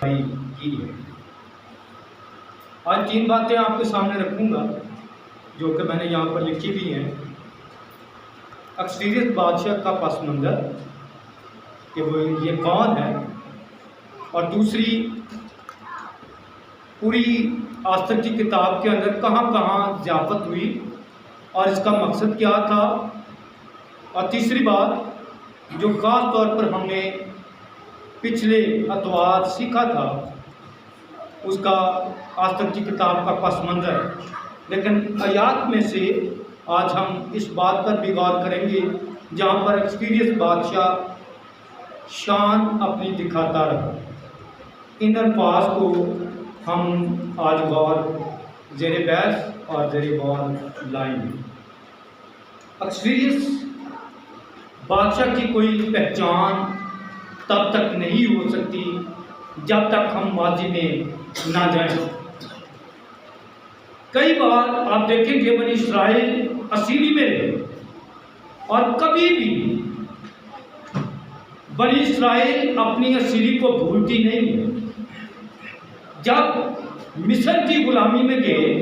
भाई की है। आज तीन बातें आपके सामने रखूंगा जो कि मैंने यहाँ पर लिखी भी हैं। अक्सरियत बादशाह का पस मंज़र कि वो ये कौन है, और दूसरी पूरी आज तक की किताब के अंदर कहाँ कहाँ ज़ियाफ़त हुई और इसका मकसद क्या था, और तीसरी बात जो ख़ास तौर पर हमने पिछले अतवार सीखा था उसका आज तक की किताब का पस मंज़र है। लेकिन आयात में से आज हम इस बात पर भी गौर करेंगे जहाँ पर एक्सपीरियंस बादशाह शान अपनी दिखाता रहा। इन अल्फाज को हम आज गौर ज़ेरे बहस और ज़ेरे गौर लाएंगे। एक्सपीरियंस बादशाह की कोई पहचान तब तक नहीं हो सकती जब तक हम माजी में ना जाएं। कई बार आप देखेंगे बनी इस्राइल असीरी में रहे और कभी भी बनी इस्राइल अपनी असीरी को भूलती नहीं है। जब मिस्र की गुलामी में गए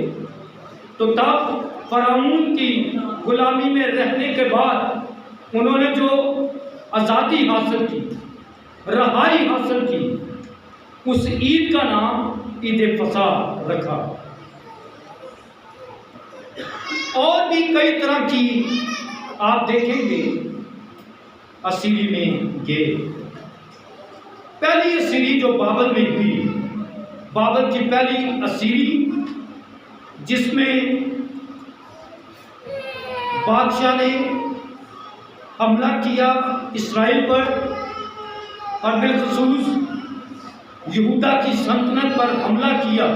तो तब फ़िरौन की गुलामी में रहने के बाद उन्होंने जो आज़ादी हासिल की, रहाई हासिल की, उस ईद का नाम ईद फसह रखा। और भी कई तरह की आप देखेंगे असीरी में गए। पहली असीरी जो बाबल में हुई, बाबल की पहली असीरी जिसमें बादशाह ने हमला किया इसराइल पर और बिलखसूस यहूदा की सल्तनत पर हमला किया,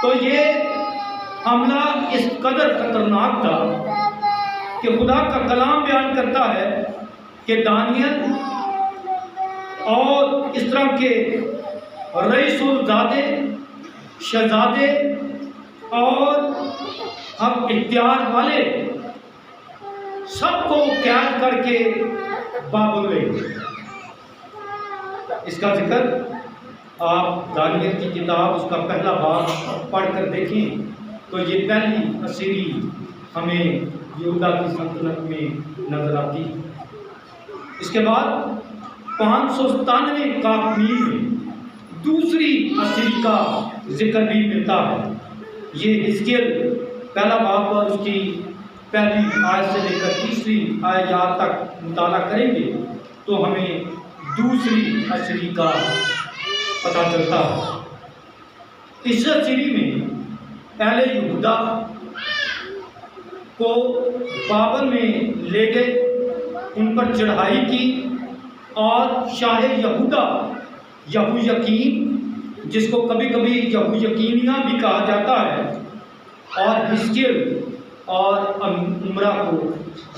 तो ये हमला इस कदर खतरनाक था कि खुदा का कलाम बयान करता है कि दानियल और इस तरह के रईसुलज़ादे, शहजादे और हम इख्तियार वाले सबको कैद करके बाबुल गए। इसका जिक्र आप दानियल की किताब उसका पहला बाब पढ़कर देखें तो ये पहली असीरी हमें यहूदा की सल्तनत में नजर आती है। इसके बाद 597 काफ़ी में दूसरी असीरी का जिक्र भी मिलता है। ये हिजकिय्याह पहला बाब और उसकी पहली आयत से लेकर तीसरी आयत तक मुताला करेंगे तो हमें दूसरी असीरी का पता चलता है। इस असीरी में पहले यहूदा को बाबल में ले गए, उन पर चढ़ाई की और शाह यहूदा यहूयकीन, जिसको कभी कभी यहूयकीनिया भी कहा जाता है, और हिजकिय्याह और उमरा को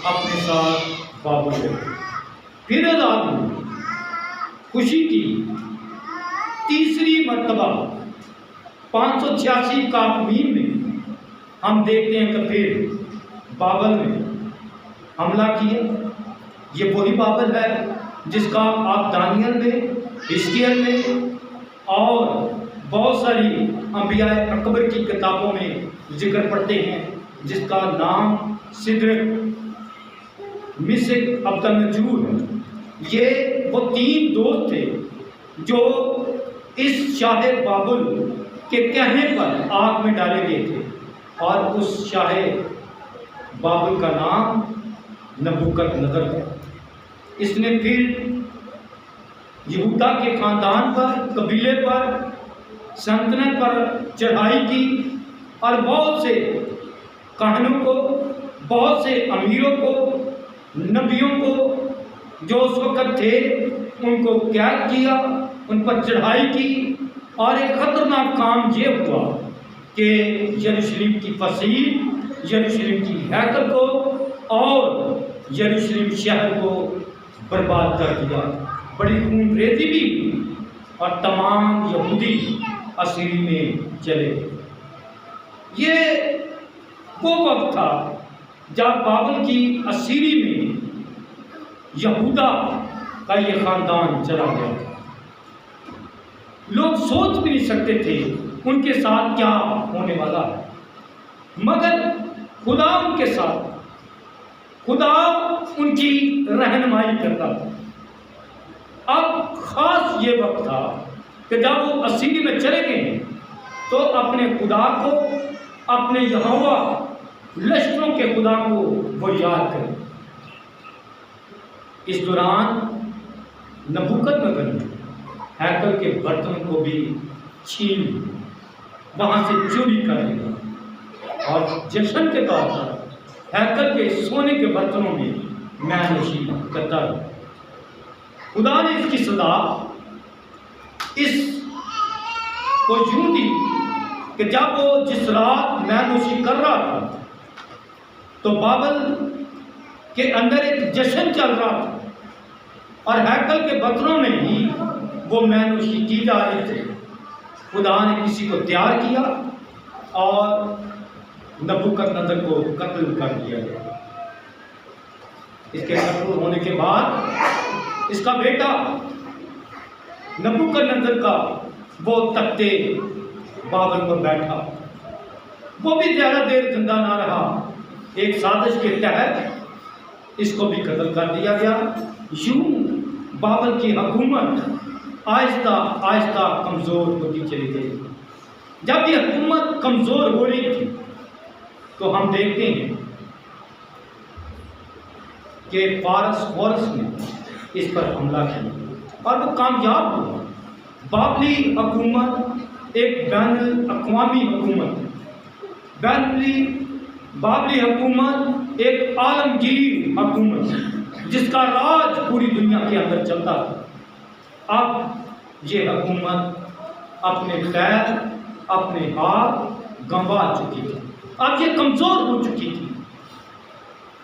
अपने साथ बाबुल गए। फिर आज़ाद हुए। खुशी की तीसरी मर्तबा 586 काफ़ी में हम देखते हैं कि फिर बाबल में हमला किया। ये वही बाबल है जिसका आप दानियल में, हिजकिय्याह में और बहुत सारी अंबिया अकबर की किताबों में जिक्र पढ़ते हैं, जिसका नाम सिदरक, मिशक, अब्दनजूर है। ये वो तीन दोस्त थे जो इस शाह बाबुल के कहने पर आग में डाले गए थे, और उस शाह बाबुल का नाम नबूकदनेस्सर है। इसने फिर यहूदा के ख़ानदान पर, कबीले पर, सल्तनत पर चढ़ाई की और बहुत से काहनों को, बहुत से अमीरों को, नबियों को जो उस वक़्त थे उनको कैद किया, उन पर चढ़ाई की, और एक ख़तरनाक काम ये हुआ कि यरूशलेम की फसील, यरूशलेम की हैकल को और यरूशलेम शहर को बर्बाद कर दिया। बड़ी खूनरेज़ी भी हुई और तमाम यहूदी असीरी में चले। ये वो वक्त था जब बाबल की असीरी में यहूदा का ये खानदान चला गया था। लोग सोच भी नहीं सकते थे उनके साथ क्या होने वाला है, मगर खुदा उनके साथ, खुदा उनकी रहनुमाई करता था। अब खास ये वक्त था कि जब वो असीरी में चले गए तो अपने खुदा को, अपने यहोवा लश्करों के खुदा को वो याद करें। इस दौरान नबूकदनेस्सर ने हैकल के बर्तन को भी छीन वहां से चोरी कर लिया और जश्न के तौर पर हैकल के सोने के बर्तनों में मैनोशी करता रहा। खुदा ने इसकी सजा इस को यूं दी कि जब वो जिस रात मैनोशी कर रहा था तो बाबल के अंदर एक जश्न चल रहा था और हैकल के बर्तनों में ही वो मैनोशी की जा रही थी। खुदा ने किसी को तैयार किया और नबूकदनेस्सर को कत्ल कर दिया गया। इसके कत्ल होने के बाद इसका बेटा नबूकदनेस्सर का वो तख्ते बाबल पर बैठा, वो भी ज़्यादा देर जिंदा ना रहा। एक साजिश के तहत इसको भी कत्ल कर दिया गया। यूं बाबल की हुकूमत आहिस्ता आहिस्ता कमज़ोर होती चली गई। जब ये हुकूमत कमज़ोर हो रही थी तो हम देखते हैं कि फारस ने इस पर हमला किया और वो कामयाब हुआ। बाबली हुकूमत एक बैनुल अक़वामी हुकूमत, बाबली हुकूमत एक आलमगीर हुकूमत जिसका राज पूरी दुनिया के अंदर चलता था। अब ये हुकूमत अपने पैर, अपने हाथ गंवा चुकी थी, अब ये कमज़ोर हो चुकी थी।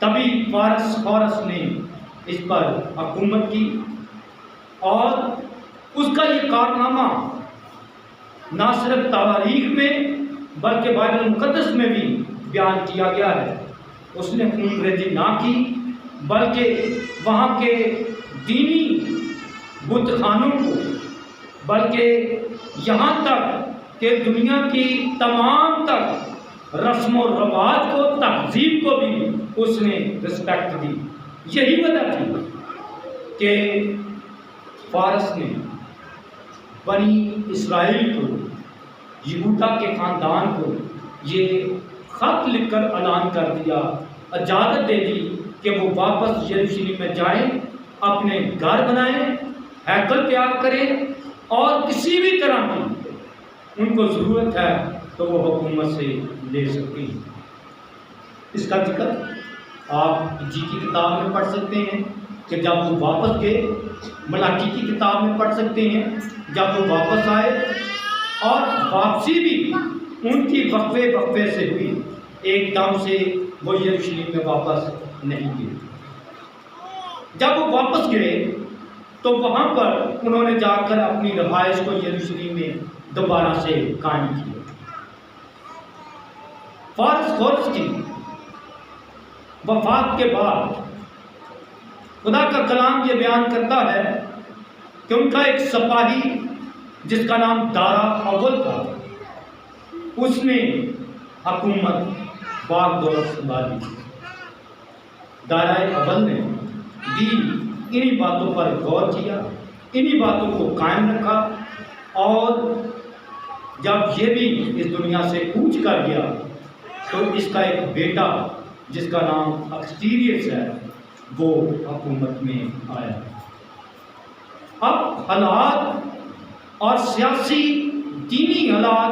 तभी फारस ने इस पर हुकूमत की और उसका ये कारनामा ना सिर्फ तारीख में बल्कि बाइबल मुकद्दस में भी बयान किया गया है। उसने खूनरेज़ी ना की बल्कि वहाँ के दीनी बुतखानों को, बल्कि यहाँ तक कि दुनिया की तमाम तक रस्म और रवाज को, तहजीब को भी उसने रिस्पेक्ट दी। यही वजह थी कि फारस ने बनी इस्राइल को, यहूदा के ख़ानदान को ये ख़त लिखकर ऐलान कर दिया, इजाज़त दे दी कि वो वापस यरूशलेम में जाएं, अपने घर बनाएं, हैकल तैयार करें और किसी भी तरह की उनको ज़रूरत है तो वो हुकूमत से ले सकती हैं। इसका जिक्र आप जी की किताब में पढ़ सकते हैं कि जब वो वापस गए, मलाकी की किताब में पढ़ सकते हैं जब वो वापस आए, और वापसी भी उनकी वक्फे से हुई, एकदम से वो यरूशलेम में वापस नहीं गए। जब वो वापस गए तो वहाँ पर उन्होंने जाकर अपनी रहाइश को यरूशलेम में दोबारा से कायम किया। फारस की वफात के बाद खुदा का कलाम ये बयान करता है कि उनका एक सिपाही जिसका नाम दारा अव्वल था, उसने हुकूमत बाग दौलत संभाली। दारा अव्वल ने भी इन्हीं बातों पर गौर किया, इन्हीं बातों को कायम रखा, और जब ये भी इस दुनिया से कूच कर गया तो इसका एक बेटा जिसका नाम अक्सटीरियस है वो हुकूमत में आया। अब हालात और सियासी दीनी हालात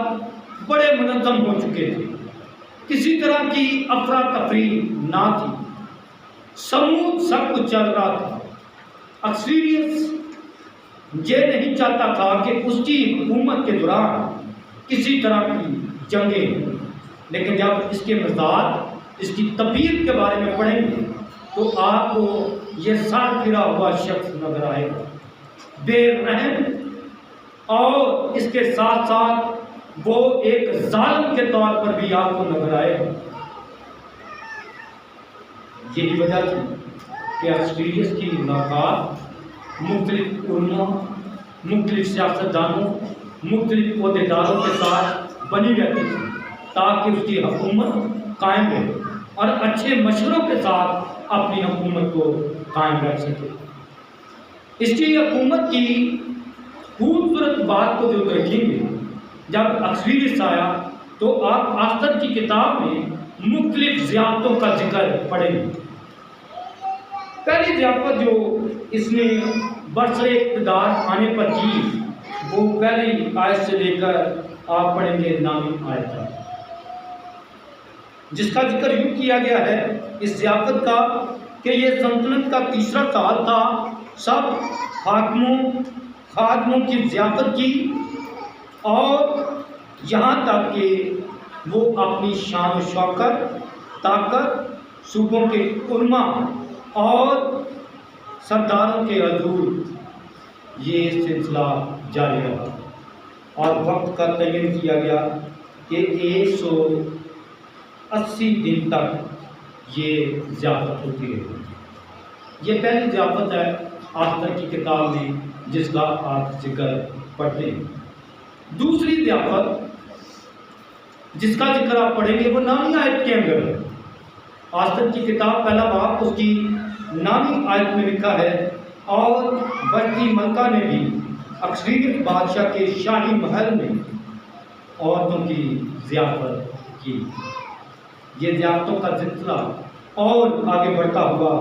बड़े मुनज़्ज़म हो चुके थे, किसी तरह की अफरा तफरी ना थी, समूह सब कुछ चल रहा था। अक्सटीरियस ये नहीं चाहता था कि उसकी हुकूमत के दौरान किसी तरह की जंगें, लेकिन जब इसके मिजाज, इसकी तबीयत के बारे में पढ़ेंगे तो आपको ये सर फिरा हुआ शख्स नजर आएगा, बेरहम, और इसके साथ साथ वो एक जालिम के तौर पर भी आपको नजर आएगा। यही वजह थी कि एक्सपीरियंस की मुलाकात मुख्तलिफ उलमा, मुख्तलिफ सियासतदानों, मुख्तलिफ अहदेदारों के साथ बनी रहती थी ताकि उसकी हुकूमत कायम रहे और अच्छे मशवरों के साथ अपनी हुकूमत को कायम रख सके। इसकी हुकूमत की खूबसूरत बात को जो देखेंगे, जब एक्सपीरियंस आया तो आप आस्तर की किताब में मुख्तलिफ ज़ियाफ़तों का जिक्र पढ़ेंगे। पहली ज़ियाफ़त जो इसने बरसरे इक़्तिदार आने पर की, वो पहली आयत से लेकर आप पढ़ेंगे नामी आयत तक, जिसका जिक्र यूँ किया गया है इस ज़ियाफ़त का कि ये सल्तनत का तीसरा साल था। सब खादमों की ज़ियाफ़त की और यहाँ तक कि वो अपनी शान और शौकत, ताकत, सूबों के उलमा और सरदारों के हजूर ये सिलसिला जारी रहा और वक्त का तयन किया गया कि 180 दिन तक ये ज़ियाफ़त होती रही। ये पहली ज़ियाफ़त है आस्तर की किताब में जिसका आप जिक्र पढ़ते हैं। दूसरी ज़ियाफ़त जिसका जिक्र आप पढ़ेंगे वो नामी आयत के अंदर है। आस्तर की किताब पहला बाब उसकी नामी आयत में लिखा है, और वस्ती मलका ने भी अक्सरियत बादशाह के शाही महल में औरतों की ज़ियाफ़त की। ये ज़ियाफ़तों का सिलसिला और आगे बढ़ता हुआ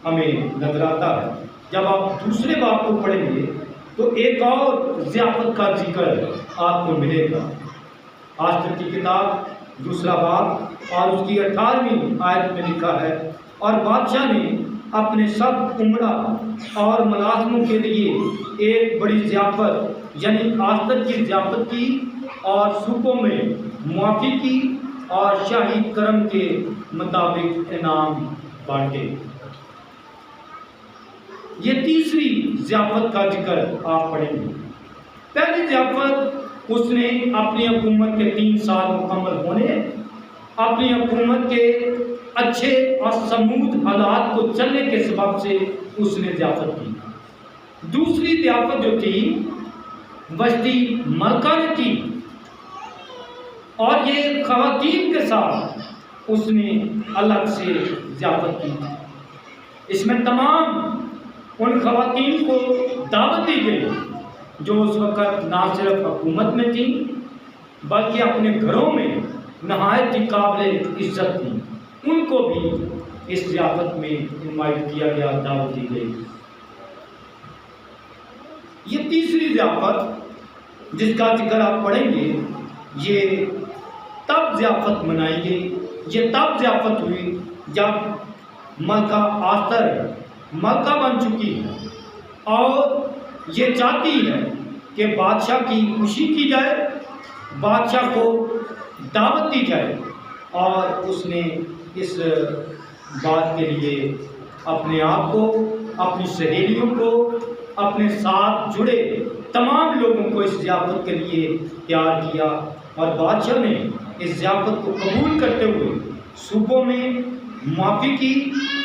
हमें नजर आता है। जब आप दूसरे बाब को पढ़ेंगे तो एक और ज़ियाफ़त का जिक्र आपको मिलेगा। आस्तर की किताब दूसरा बाब और उसकी 18वीं आयत में लिखा है, और बादशाह ने अपने सब उमरा और मुलाज़िमों के लिए एक बड़ी ज़ियाफ़त यानी आस्तर की ज़ियाफ़त की और सूबों में मुआफ़ी की और शाही करम के मुताबिक इनाम बांटे। ये तीसरी ज़ियाफ़त का जिक्र आप पढ़ेंगे। पहली ज़ियाफ़त उसने अपनी हुकूमत के 3 साल मुकम्मल होने, अपनी हुकूमत के अच्छे और समूद हालात को चलने के सबब से उसने ज़ियाफ़त की। दूसरी ज़ियाफ़त जो थी वस्ती मलका ने की, और ये ख़वातीन के साथ उसने अलग से ज़ियाफ़त की। इसमें तमाम उन ख़वातीन को दावत दी गई जो उस वक़्त ना सिर्फ हुकूमत में थी बल्कि अपने घरों में नहायत ही काबिल इज़्ज़त थी। उनको भी इस ज़ियाफ़त में इनवाइट किया गया, दावत दी गई। ये तीसरी ज़ियाफ़त जिसका जिक्र आप पढ़ेंगे, ये तब ज़ियाफ़त मनाई गई, ये तब ज़ियाफ़त हुई जब मलका आस्तर मलका बन चुकी है और ये चाहती है कि बादशाह की खुशी की जाए, बादशाह को दावत दी जाए, और उसने इस बात के लिए अपने आप को, अपनी सहेलियों को, अपने साथ जुड़े तमाम लोगों को इस ज़ियाफ़त के लिए तैयार किया, और बादशाह ने इस ज़ियाफ़त को कबूल करते हुए सूबों में माफ़ी की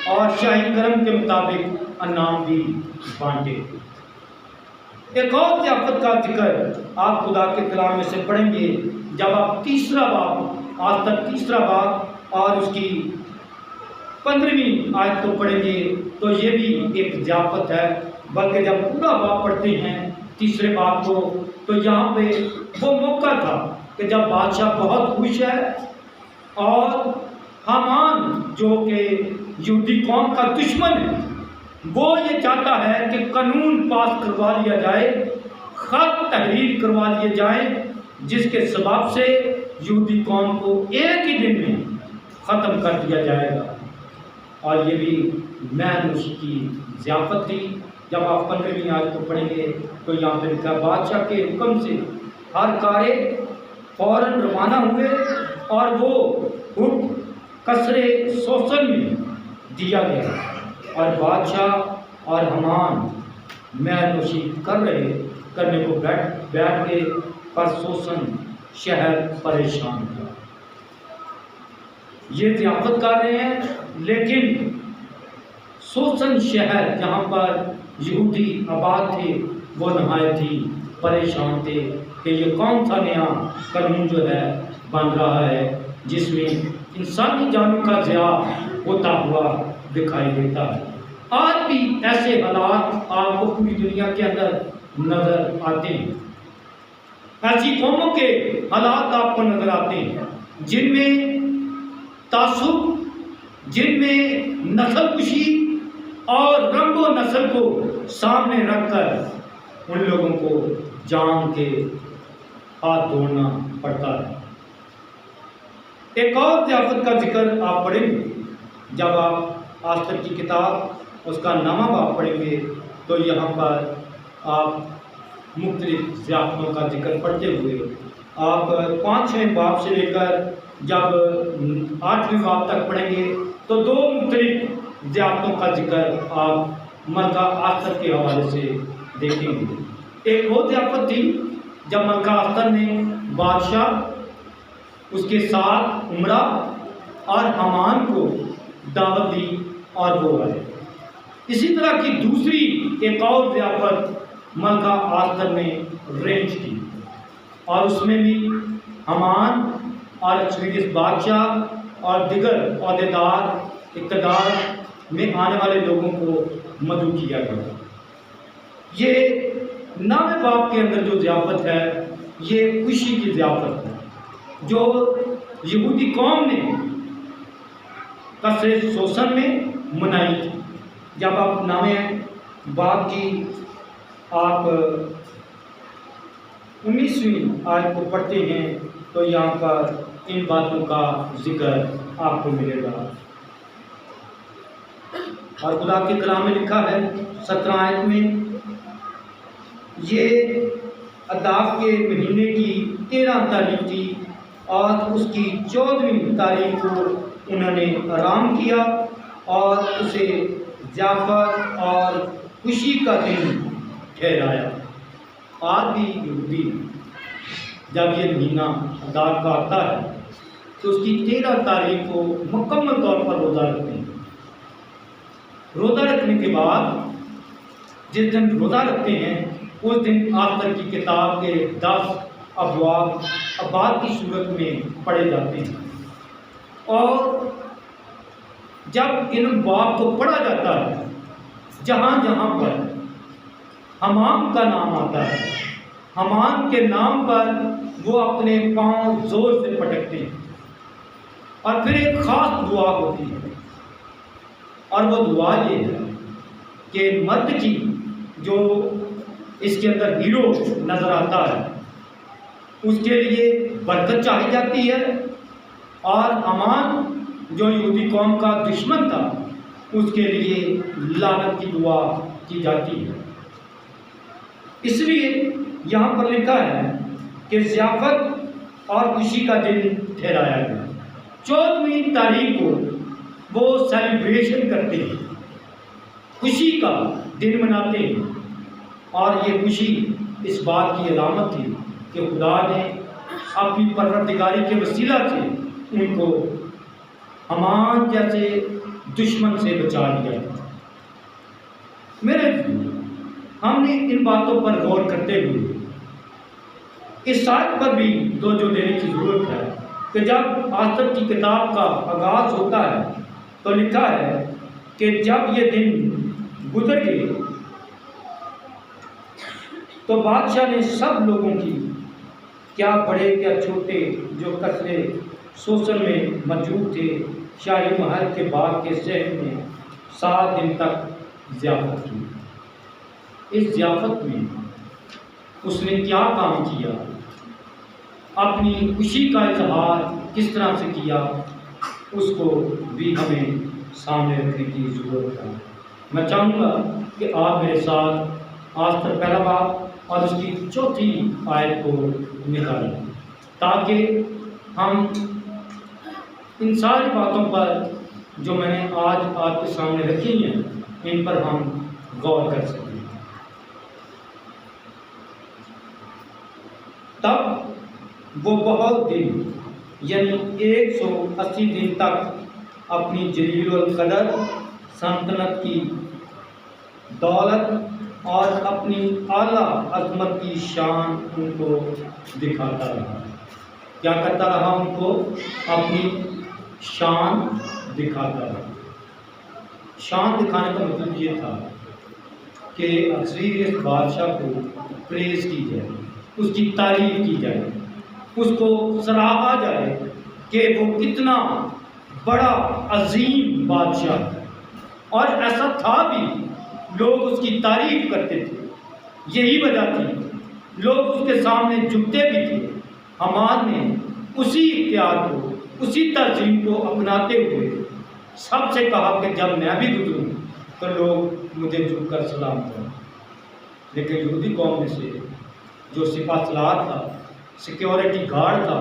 और शाही करम के मुताबिक इनाम भी बांटे। एक और ज़ियाफ़त का जिक्र आप खुदा के कलाम में से पढ़ेंगे जब आप तीसरा बाब, आज तक तीसरा बाब और उसकी 15वीं आयत को पढ़ेंगे तो ये भी एक ज़ियाफ़त है। बल्कि जब पूरा बाब पढ़ते हैं तीसरे बाब को, तो यहाँ पे वो मौका था कि जब बादशाह बहुत खुश है और हामान जो कि यहूदी कौम का दुश्मन है, वो ये चाहता है कि कानून पास करवा लिया जाए, ख़त तहरीर करवा लिए जाए, जिसके सबब से यहूदी कौम को एक ही दिन में ख़त्म कर दिया जाएगा। और ये भी मैनुश की ज़ियाफ़त थी। जब आप 15वीं आयत को पढ़ेंगे तो यहाँ पर लिखा, बादशाह के हुक्म से हर कारे फ़ौरन रवाना हुए और वो हुक्म कसरे सोसन में दिया गया, और बादशाह और हमान मैनुशी करने को बैठ गए, पर सोसन शहर परेशान था। ये ज़ियाफ़त कर रहे हैं, लेकिन सोसन शहर जहाँ पर यहूदी आबाद थे वो नहायत ही परेशान थे कि ये कौन सा नया कानून जो है बन रहा है जिसमें इंसानी जानों का ज़िया होता हुआ दिखाई देता है। आज भी ऐसे हालात आपको पूरी दुनिया के अंदर नजर आते हैं। ऐसी कौमों के हालात आपको नजर आते हैं जिनमें तासुब, जिनमें नस्ल कुशी और रंगो नस्ल को सामने रखकर उन लोगों को जान के हाथ धोना पड़ता है। एक और ज़ियाफत का जिक्र आप पढ़ेंगे जब आप आस्तर की किताब उसका नामा बाब पढ़ेंगे तो यहाँ पर आप मुख्तलिफ ज़ियाफतों का जिक्र पढ़ते हुए आप 5वें बाब से लेकर जब 8वें बाब तक पढ़ेंगे तो 2 मुख्तलिफ ज़ियाफतों का जिक्र आप मलका आस्तर के हवाले से देखेंगे। एक वो ज़ियाफत थी जब मलका आस्तर ने बादशाह, उसके साथ उमरा और हमान को दावत दी और वो आए। इसी तरह की दूसरी एक और ज़ियाफत मलका आस्तर ने अरेंज की और उसमें भी हमान और अक्सरीस बादशाह और दिगर अहदेदार इक़्तिदार में आने वाले लोगों को मदऊ किया गया। ये 9वें बाब के अंदर जो ज़ियाफत है ये खुशी की ज़ियाफत है जो यहूदी कौम ने कसरे सोसन में मनाई थी। जब आप 9वें बाब की आप 19वीं आयत को पढ़ते हैं तो यहाँ पर इन बातों का जिक्र आपको मिलेगा। और खुदा के कलाम में लिखा है 17 आयत में, ये अदाफ के महीने की 13 तारीख थी और उसकी 14वीं तारीख को उन्होंने आराम किया और उसे ज़ियाफत और खुशी का दिन ठहराया। आज भी यहूदी जब ये महीना अदाफ का आता है तो उसकी 13 तारीख को मुकम्मल तौर पर रोज़ा रखते हैं। रोज़ा रखने के बाद जिस दिन रोज़ा रखते हैं उस दिन आस्तर की किताब के 10 अबवाब अबाद की सूरत में पढ़े जाते हैं और जब इन अबवाब को पढ़ा जाता है जहाँ जहाँ पर हमाम का नाम आता है, हमान के नाम पर वो अपने पांव जोर से पटकते हैं और फिर एक खास दुआ होती है और वो दुआ ये है कि मर्द की जो इसके अंदर हीरो नजर आता है उसके लिए बरकत चाही जाती है और हमान जो यहूदी कौम का दुश्मन था उसके लिए लानत की दुआ की जाती है। इसलिए यहाँ पर लिखा है कि ज़ियाफत और खुशी का दिन ठहराया गया। 14वीं तारीख को वो सेलिब्रेशन करते हैं, खुशी का दिन मनाते हैं और ये खुशी इस बात की अलामत थी कि खुदा ने अपनी परवरदिगारी के वसीला से उनको हमान जैसे दुश्मन से बचा लिया। मेरे हमने इन बातों पर गौर करते हुए इस आयत पर भी तवज्जो देने की ज़रूरत है कि जब आस्तर की किताब का आगाज़ होता है तो लिखा है कि जब ये दिन गुजर गए तो बादशाह ने सब लोगों की, क्या बड़े क्या छोटे, जो कसरे सोसन में मौजूद थे, शाही महल के बाग के शहर में 7 दिन तक ज़ियाफत की। इस ज़ियाफत में उसने क्या काम किया, अपनी खुशी का इजहार किस तरह से किया, उसको भी हमें सामने रखने की ज़रूरत है। मैं चाहूँगा कि आप मेरे साथ आस्तर पहला बाब और उसकी 4थी आयत को निकालें ताकि हम इन सारी बातों पर जो मैंने आज आपके सामने रखी हैं इन पर हम गौर कर सकें। तब वो बहुत दिन यानी 180 दिन तक अपनी जलील कदर सल्तनत की दौलत और अपनी आला अजमत की शान उनको दिखाता रहा। क्या करता रहा? उनको अपनी शान दिखाता रहा। शान दिखाने का मतलब ये था कि अक्सरियत बादशाह को प्रेज की जाए, उसकी तारीफ की जाए, उसको सराहा जाए कि वो कितना बड़ा अजीम बादशाह है। और ऐसा था भी, लोग उसकी तारीफ करते थे। यही वजह थी, लोग उसके सामने झुकते भी थे। हमान ने उसी इख्तियार को, उसी तर्जीम को अपनाते हुए सबसे कहा कि जब मैं भी गुजरूँ तो लोग मुझे झुककर सलाम करें। लेकिन यहूदी कौम में से जो सिपा सलार था, सिक्योरिटी गार्ड था,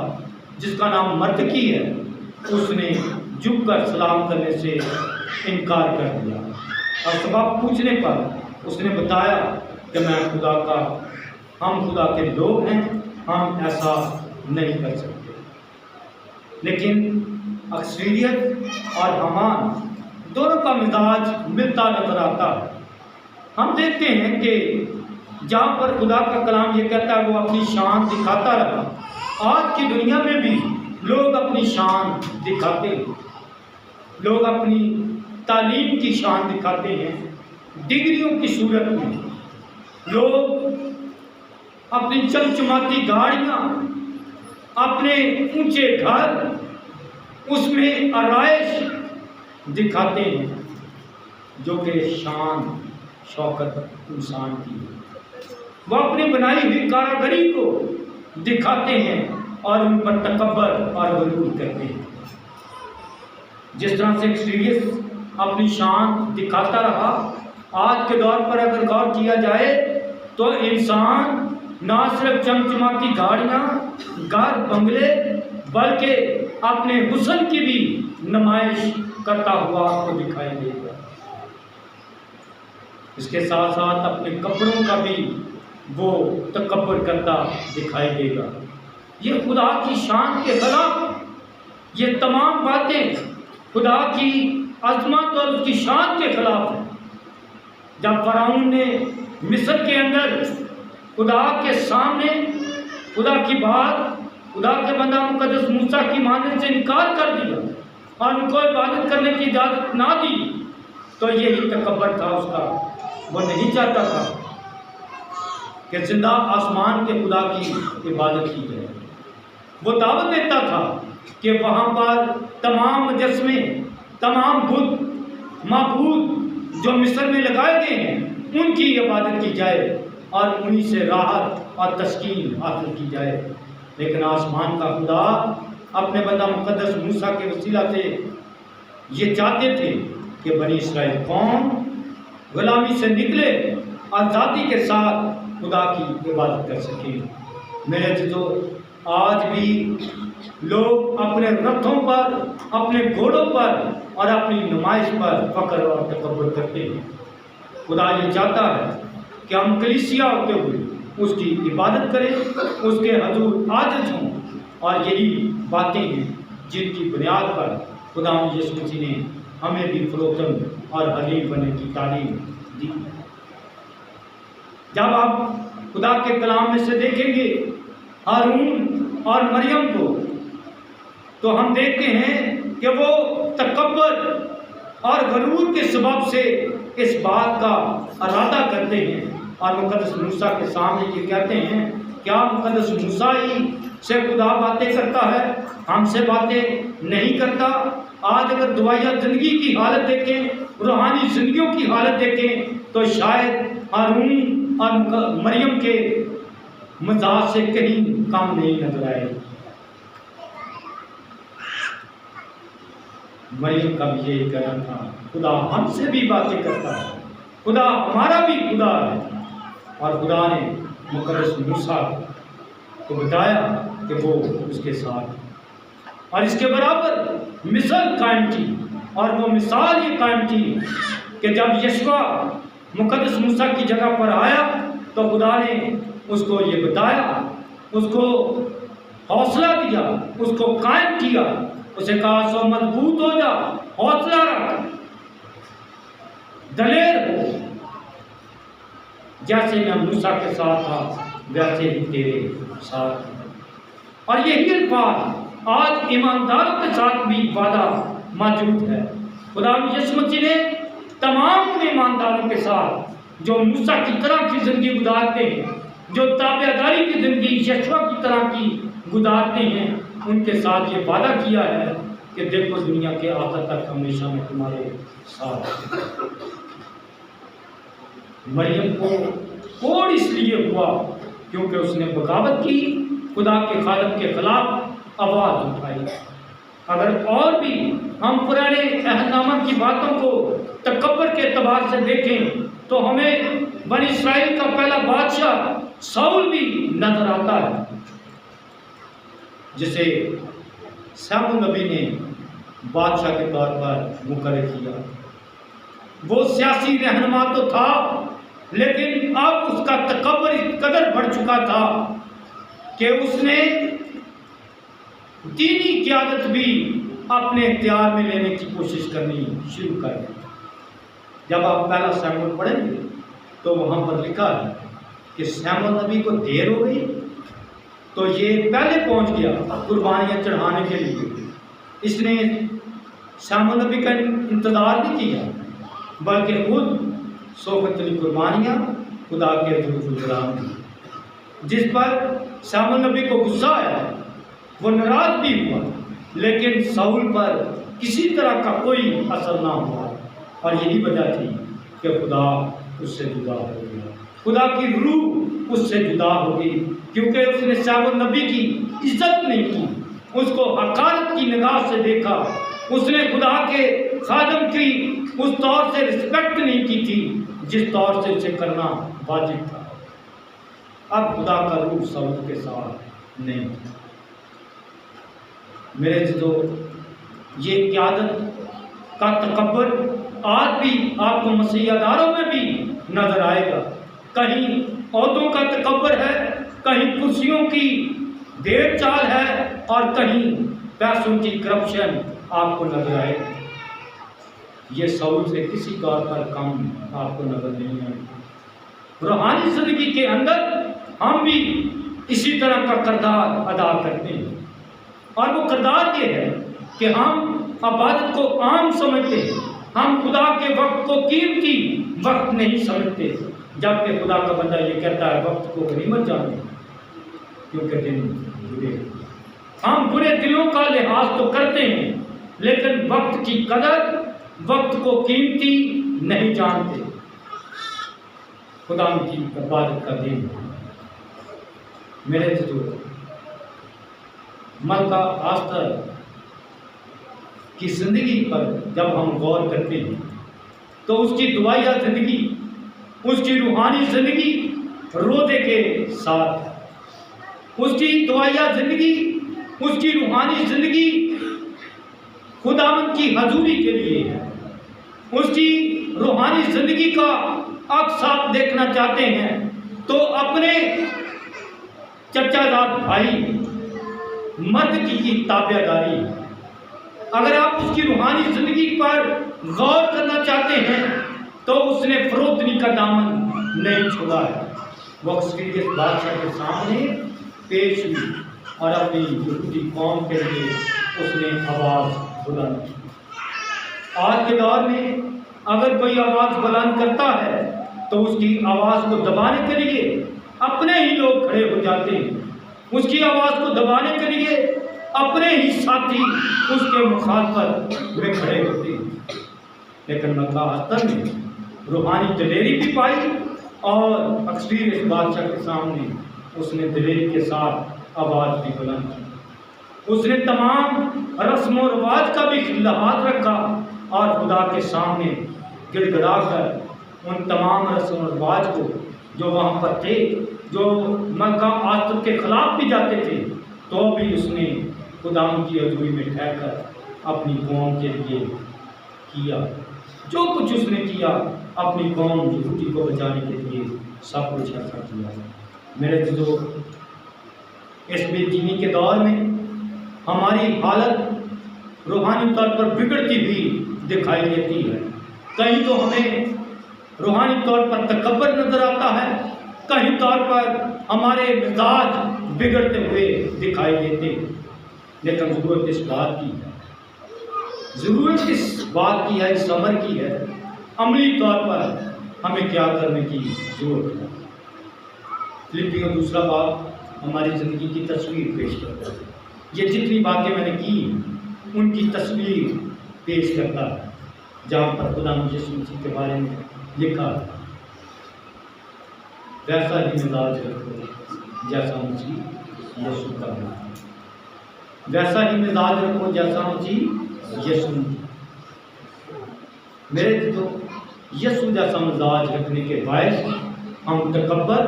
जिसका नाम मर्दकी है, उसने झुककर सलाम करने से इनकार कर दिया। और सबब पूछने पर उसने बताया कि हम खुदा के लोग हैं, हम ऐसा नहीं कर सकते। लेकिन अक्सरियत और हमान दोनों का मिजाज मिलता नजर आता है। हम देखते हैं कि जहाँ पर खुदा का कलाम ये कहता है वो अपनी शान दिखाता रहा, आज की दुनिया में भी लोग अपनी शान दिखाते हैं। लोग अपनी तालीम की शान दिखाते हैं, डिग्रियों की सूरत में। लोग अपनी चमचमाती गाड़ियाँ, अपने ऊंचे घर, उसमें आराइश दिखाते हैं, जो कि शान शौकत इंसान की है। वो अपनी बनाई हुई कारीगरी को दिखाते हैं और उन पर तकब्बर और गरूर करते हैं। जिस तरह से एक्सपीरियंस अपनी शान दिखाता रहा, आज के दौर पर अगर गौर किया जाए तो इंसान ना सिर्फ चमचमाती गाड़ियाँ, घर, बंगले, बल्कि अपने हुस्न की भी नुमाइश करता हुआ आपको दिखाई देगा। इसके साथ साथ अपने कपड़ों का भी वो तकब्बुर करता दिखाई देगा। ये खुदा की शान के खिलाफ, ये तमाम बातें खुदा की अजमत और उसकी शान के खिलाफ है। जब फराउन ने मिस्र के अंदर खुदा के सामने खुदा की बात, खुदा के बंदा मुकद्दस मूसा की मानने से इनकार कर दिया और उनको इबादत करने की इजाज़त ना दी, तो यही तकब्बुर था उसका। वो नहीं चाहता था कि जिंदा आसमान के खुदा की इबादत की जाए। वो दावत देता था कि वहाँ पर तमाम मुजस्समे, तमाम बुत माबूद जो मिस्र में लगाए गए हैं, उनकी इबादत की जाए और उन्हीं से राहत और तस्कीन हासिल की जाए। लेकिन आसमान का खुदा अपने बंदा मुकद्दस मूसा के वसीला से ये चाहते थे कि बनी इस्राएल कौम गुलामी से निकले, आज़ादी के साथ खुदा की इबादत कर सके। मेरे जो आज भी लोग अपने रथों पर, अपने घोड़ों पर और अपनी नुमाइश पर फख्र और तकब्बुर करते हैं। खुदा ये चाहता है कि हम कलीसिया होते हुए उसकी इबादत करें, उसके हजूर आजिज़ हों। और यही बातें हैं जिनकी बुनियाद पर खुदा यीशु मसीह ने हमें भी फरोख्तन और हलीम बनने की तालीम दी। जब आप खुदा के कलाम में से देखेंगे हारून और मरियम को, तो हम देखते हैं कि वो तकब्बुर और गरूर के सबब से इस बात का इरादा करते हैं और मुकद्दस मूसा के सामने ये कहते हैं, क्या मुकद्दस मूसा ही से खुदा बातें करता है, हमसे बातें नहीं करता? आज अगर दुआया ज़िंदगी की हालत देखें, रूहानी ज़िंदगियों की हालत देखें, तो शायद हारून और मरियम के मजाज से कहीं कम नहीं नजर आए। मरियम का भी यही कहना था, खुदा हमसे भी बातें करता है, खुदा हमारा भी खुदा है। और खुदा ने मुकद्दस मूसा को बताया कि वो उसके साथ, और इसके बराबर मिसाल कायम की। और वो मिसाल ये कायम की कि जब यशवा मुकद्दस मूसा की जगह पर आया तो खुदा ने उसको ये बताया, उसको हौसला दिया, उसको कायम किया, उसे कहा सो मजबूत हो जा, हौसला रख। दलेर हो, जैसे मैं मूसा के साथ था वैसे ही तेरे साथ हूं। और यही अल्फाज आज ईमानदारों के साथ भी वादा मौजूद है। खुदा यीशु मसीह ने तमाम उन ईमानदारों के साथ जो मूसा की तरह की जिंदगी गुजारते हैं, जो ताबेदारी की जिंदगी यशवा की तरह की गुजारते हैं, उनके साथ ये वादा किया है कि देखो दुनिया के आखिर तक हमेशा मैं तुम्हारे साथ। मरियम को कोड़ इसलिए हुआ क्योंकि उसने बगावत की, खुदा के खालिद के खिलाफ आवाज उठाई। अगर और भी हम पुराने अहदनामा की बातों को तकब्बर के एतबार से देखें तो हमें बनी इस्राइल का पहला बादशाह साउल भी नजर आता है, जिसे शमूएल नबी ने बादशाह के तौर पर मुकर्रर किया। वो सियासी रहनुमा तो था, लेकिन अब उसका तकब्बुर इस कदर बढ़ चुका था कि उसने दीनी क़यादत भी अपने इख्तियार में लेने की कोशिश करनी शुरू कर दी। जब आप पहला शमूएल पढ़ेंगे तो वहाँ पर लिखा है कि शमूएल नबी को देर हो गई तो ये पहले पहुँच गया कुर्बानियाँ चढ़ाने के लिए। इसने शमूएल नबी का इंतज़ार नहीं किया, बल्कि खुद सोफतली कुर्बानियाँ खुदा के गुजरान दी, जिस पर शमूएल नबी को गुस्सा आया, वो नाराज भी हुआ, लेकिन साउल पर किसी तरह का कोई असर ना हुआ। और यही वजह थी कि खुदा उससे जुदा हो गया, खुदा की रूह उससे जुदा हो गई, क्योंकि उसने शमूएल नबी की इज्जत नहीं की, उसको हकारत की निगाह से देखा, उसने खुदा के खादम की उस तौर से रिस्पेक्ट नहीं की थी जिस तौर से उसे करना वाजिब था। अब खुदा का रूह साउल के साथ नहीं। मेरे जो ये क़यादत का तकब्बुर आज भी आपको मसीहदारों में भी नजर आएगा। कहीं औहदों का तकब्बुर है, कहीं कुर्सियों की देर चाल है, और कहीं पैसों की करप्शन आपको नजर आएगी। ये साउल से किसी तौर पर कम आपको नजर नहीं आएगा। रूहानी जिंदगी के अंदर हम भी इसी तरह का किरदार अदा करते हैं, और वो किरदार ये है कि हम इबादत को आम समझते हैं, हम खुदा के वक्त को कीमती वक्त नहीं समझते, जबकि खुदा का बंदा ये कहता है वक्त को गनीमत जानो क्योंकि दिन बुरे। हम बुरे दिनों का लिहाज तो करते हैं, लेकिन वक्त की कदर, वक्त को कीमती नहीं जानते। खुदा की इबादत का दिन मेरे जो मलका आस्तर की जिंदगी पर जब हम गौर करते हैं तो उसकी दुआया जिंदगी, उसकी रूहानी जिंदगी रोज़े के साथ, उसकी दुआया जिंदगी, उसकी रूहानी जिंदगी खुदावंद की हजूरी के लिए है। उसकी रूहानी जिंदगी का अक्स आप देखना चाहते हैं तो अपने चचाजाद भाई मर्द की ताबेदारी। अगर आप उसकी रूहानी जिंदगी पर गौर करना चाहते हैं तो उसने फरोख्तनी का दामन नहीं छोड़ा है। वो एक्सपीरियंस बादशाह के सामने पेश हुई और अपनी यहूदी कौम के लिए उसने आवाज़ बुलंद की। आज के दौर में अगर कोई आवाज़ बुलंद करता है तो उसकी आवाज़ को दबाने के लिए अपने ही लोग खड़े हो जाते हैं, उसकी आवाज़ को दबाने के लिए अपने ही साथी उसके मुखालफत में खड़े होते हैं। लेकिन मलका आस्तर ने रूहानी दलेरी भी पाई और एक्सपीरियंस बादशाह के सामने उसने दलेरी के साथ आवाज़ भी बुलंद की। उसने तमाम रस्म और रिवाज का भी लिहाज रखा और खुदा के सामने गिड़गिड़ा कर उन तमाम रस्म और रिवाज को जो वहाँ पर थे, जो मलका आस्तर के खिलाफ भी जाते थे, तो भी उसने खुदा की हजूरी में ठहरकर अपनी कौम के लिए किया। जो कुछ उसने किया अपनी कौम यहूदी को बचाने के लिए सब कुछ ऐसा किया। मेरे जो इस बेदीनी के दौर में हमारी हालत रूहानी तौर पर बिगड़ती भी दिखाई देती है। कहीं तो हमें रूहानी तौर पर तकब्बर नजर आता है, कहीं तौर पर हमारे मिजाज बिगड़ते हुए दिखाई देते हैं। लेकिन ज़रूरत इस बात की है, ज़रूरत इस बात की है, इस अमर की है, अमली तौर पर हमें क्या करने की ज़रूरत है। फिलिपियों 2 बाब हमारी ज़िंदगी की तस्वीर पेश करता है। ये जितनी बातें मैंने की उनकी तस्वीर पेश करता है, जहाँ पर खुदा यीशु मसीह के बारे में लिखा है, वैसा ही मिजाज रखो जैसा मसीह यीशु का है, वैसा ही मिजाज रखो जैसा मसीह यीशु। मेरे तो यीशु जैसा मिजाज रखने के बायस हम तकब्बर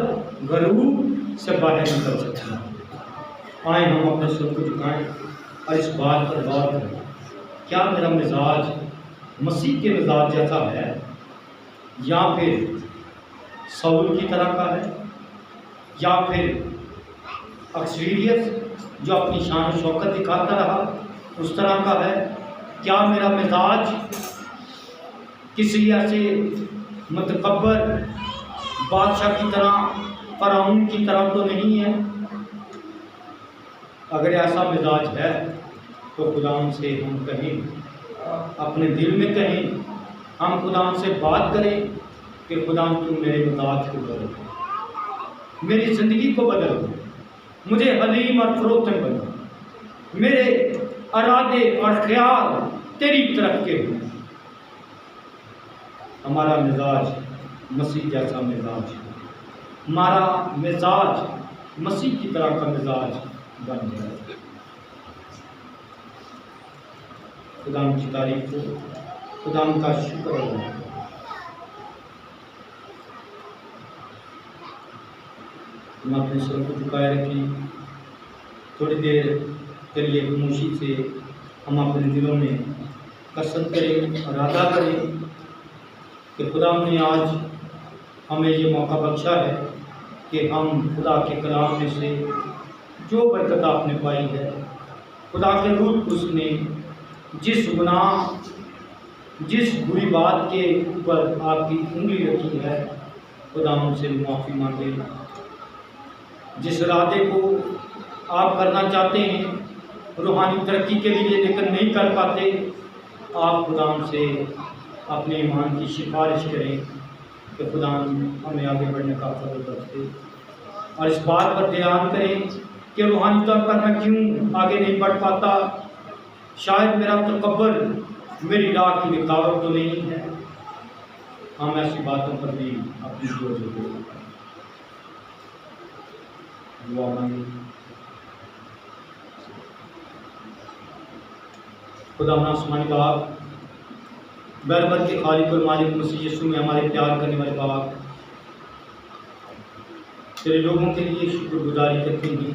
गरूर से बाहर निकल सकते हैं। आए हम अपने सिर को झुकाएं और इस बात पर गौर करें, क्या मेरा मिजाज मसीह के मिजाज जैसा है या फिर सऊल की तरह का है, या फिर अक्सरियत जो अपनी शान और शौकत दिखाता रहा उस तरह का है। क्या मेरा मिजाज किसी ऐसे मुतकब्बर बादशाह की तरह, फ़िरौन की तरह तो नहीं है? अगर ऐसा मिजाज है तो खुदाम से हम कहें, अपने दिल में कहें, हम खुदाम से बात करें कि खुदाम तुम मेरे मिजाज को बदल, मेरी ज़िंदगी को बदल, मुझे हलीम और फरोतन बनो, मेरे इरादे और ख्याल तेरी तरफ के हों। हमारा मिजाज मसीह जैसा मिजाज, हमारा मिजाज मसीह की तरह का मिजाज बन जाए। खुदाम की तारीफ हो, खुदाम का शुक्र हो। हम अपने सर को झुकाए रखें, थोड़ी देर के लिए खामोशी से हम अपने दिलों में कसरत करें और अदा करें कि खुदा ने आज हमें ये मौका बख्शा है कि हम खुदा के कलाम में से जो बरकत आपने पाई है, खुदा के रूह उसने जिस गुनाह, जिस बुरी बात के ऊपर आपकी उंगली रखी है, खुदा उनसे माफ़ी मांगे। जिस इरादे को आप करना चाहते हैं रूहानी तरक्की के लिए लेकिन नहीं कर पाते, आप खुदा से अपने ईमान की सिफारिश करें कि खुदा हमें आगे बढ़ने का फजल बख्शे, और इस बात पर ध्यान करें कि रूहानी तौर पर मैं क्यों आगे नहीं बढ़ पाता। शायद मेरा तकब्बर मेरी राह की रुकावट तो नहीं है। हम ऐसी बातों पर भी अपनी जोर दें। दुआ मांगे। खुदा आसमानी बाप, बरबर के खालिक और मालिक मसीह यीशु में हमारे प्यार करने वाले बाप, तेरे लोगों के लिए शुक्रगुजारी करते हैं।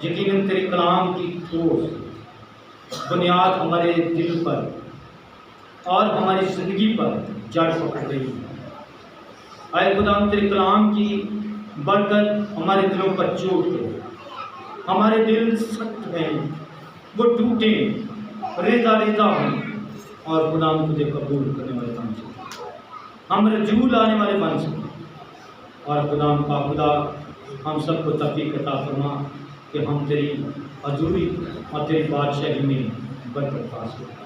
यकीनन तेरे कलाम की ठोस बुनियाद हमारे दिल पर और हमारी ज़िंदगी पर जड़ पकड़ रही है। आए खुदा तेरे कलाम की बरकत हमारे दिलों पर चोट दे। हमारे दिल सख्त हैं, वो टूटे, रेजा रेजा हों, और खुदा तुझे कबूल करने वाले बन सकें, हम रजू लाने वाले बन सकें। और खुदा हम सबको तौफीक अता फरमा कि हम तेरी हजूरी और तेरी बादशाही में बरकत पा सकें।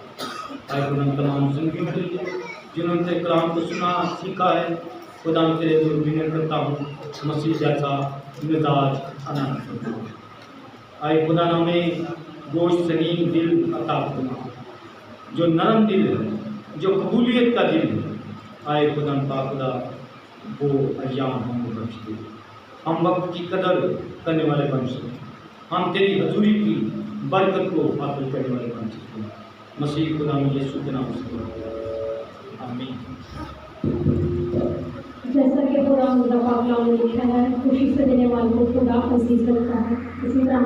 आए खुदा तमाम जिंदगियों के लिए जिन्होंने तेरे कलाम को सुना सीखा है, खुदा तेरे दूर विनय करता हूँ, मसीह जैसा मिजाज अनंत फरमा। आए खुदा हमें गोश्त सनीन दिल अता फरमा, जो नरम दिल है, जो कबूलियत का दिल है। आए खुदा वो अय्याम हम बख्श दे, हम वक्त की कदर करने वाले बन सकें, हम तेरी हजूरी की बरकत को हासिल करने वाले बन सकें। मसीह खुदा यीशु के नाम से आमीन। जैसा कि खुदा में लिखा है, खुशी से देने वालों को खुदा अजीज रखता है, इसी तरह